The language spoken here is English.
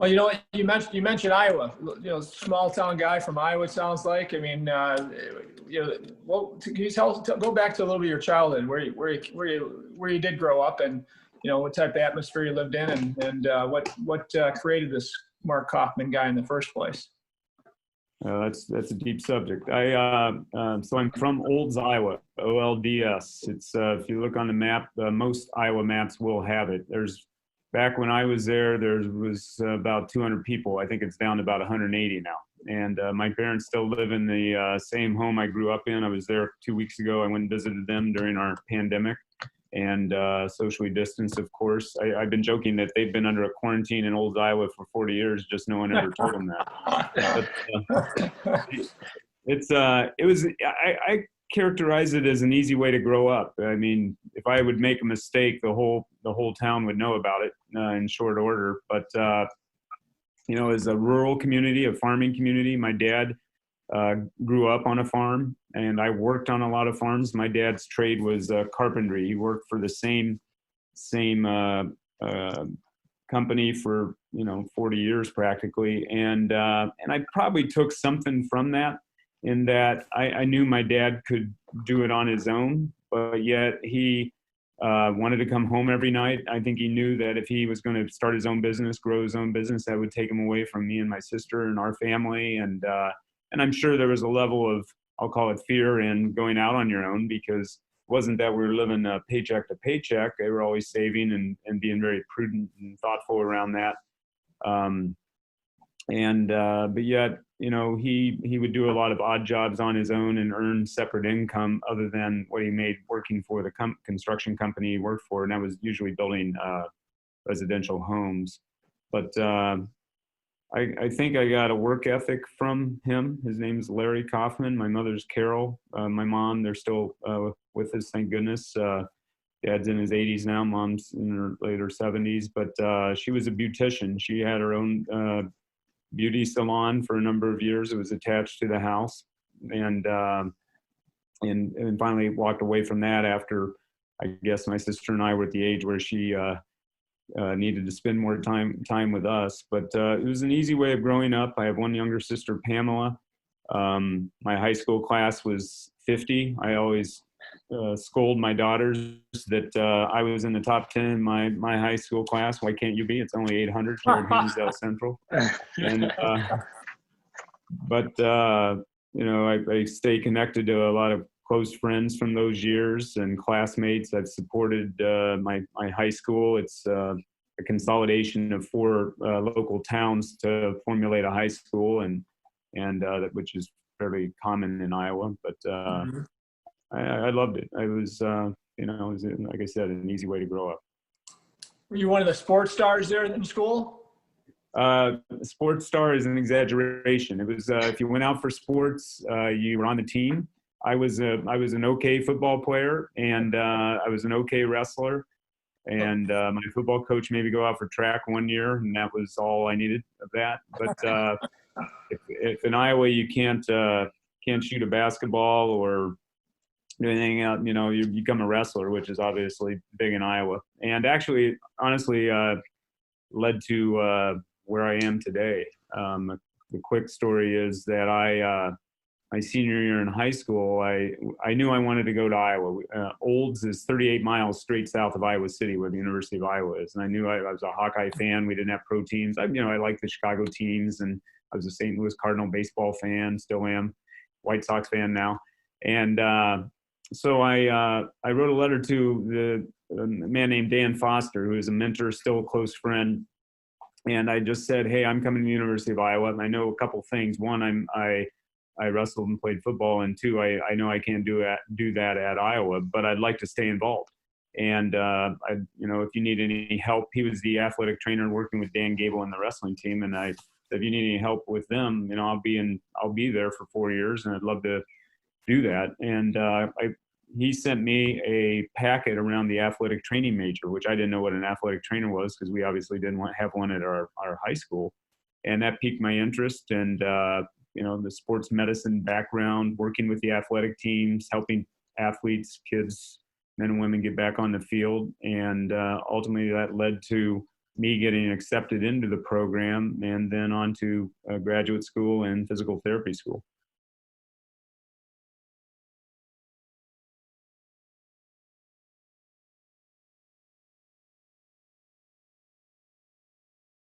Well, you mentioned Iowa. Small town guy from Iowa. It sounds like. I mean, can you go back to a little bit of your childhood, where you did grow up, and what type of atmosphere you lived in, and what created this Mark Kaufman guy in the first place? That's a deep subject. So I'm from Olds, Iowa, OLDS. It's if you look on the map, most Iowa maps will have it. Back when I was there was about 200 people. I think it's down to about 180 now. And my parents still live in the same home I grew up in. I was there 2 weeks ago. I went and visited them during our pandemic, and socially distanced, of course. I've been joking that they've been under a quarantine in Olds, Iowa for 40 years. Just no one ever told them that. But I characterize it as an easy way to grow up. I mean, if I would make a mistake, the whole town would know about it in short order. But as a rural community, a farming community, my dad grew up on a farm, and I worked on a lot of farms. My dad's trade was carpentry. He worked for the same company for 40 years practically, and I probably took something from that, in that I knew my dad could do it on his own, but yet he wanted to come home every night. I think he knew that if he was going to start his own business, grow his own business, that would take him away from me and my sister and our family. And I'm sure there was a level of, I'll call it, fear in going out on your own, because it wasn't that we were living paycheck to paycheck. They were always saving and being very prudent and thoughtful around that. But yet, he would do a lot of odd jobs on his own and earn separate income other than what he made working for the construction company he worked for, and that was usually building residential homes. But I think I got a work ethic from him. His name is Larry Kaufman. My mother's Carol. My mom, they're still with us, thank goodness. Dad's in his 80s now. Mom's in her later 70s. But she was a beautician. She had her own beauty salon for a number of years. It was attached to the house, and finally walked away from that after, I guess, my sister and I were at the age where she needed to spend more time with us. But it was an easy way of growing up. I have one younger sister, Pamela. My high school class was 50. I always scold my daughters that I was in the top 10 in my high school class. Why can't you be? It's only 800 here at Hinsdale Central. And I stay connected to a lot of close friends from those years and classmates. I've supported my high school. It's a consolidation of 4 local towns to formulate a high school, and which is fairly common in Iowa. But I loved it. I was, it was, like I said, an easy way to grow up. Were you one of the sports stars there in school? Sports star is an exaggeration. It was if you went out for sports, you were on the team. I was an okay football player, and I was an okay wrestler. And my football coach made me go out for track one year, and that was all I needed of that. But if in Iowa you can't shoot a basketball or do anything else, you become a wrestler, which is obviously big in Iowa. And actually, honestly, led to where I am today. The quick story is that my senior year in high school, I knew I wanted to go to Iowa. Olds is 38 miles straight south of Iowa City, where the University of Iowa is. And I knew I was a Hawkeye fan. We didn't have pro teams. I liked the Chicago teams, and I was a St. Louis Cardinal baseball fan, still am, White Sox fan now. And so I wrote a letter to a man named Dan Foster, who is a mentor, still a close friend. And I just said, hey, I'm coming to the University of Iowa, and I know a couple things. One, I wrestled and played football, and 2, I know I can't do that at Iowa, but I'd like to stay involved. And if you need any help, he was the athletic trainer working with Dan Gable and the wrestling team, and I said, if you need any help with them, I'll be there for 4 years, and I'd love to do that. And he sent me a packet around the athletic training major, which I didn't know what an athletic trainer was, because we obviously didn't have one at our high school, and that piqued my interest. And the sports medicine background, working with the athletic teams, helping athletes, kids, men and women, get back on the field. And ultimately that led to me getting accepted into the program and then on to graduate school and physical therapy school.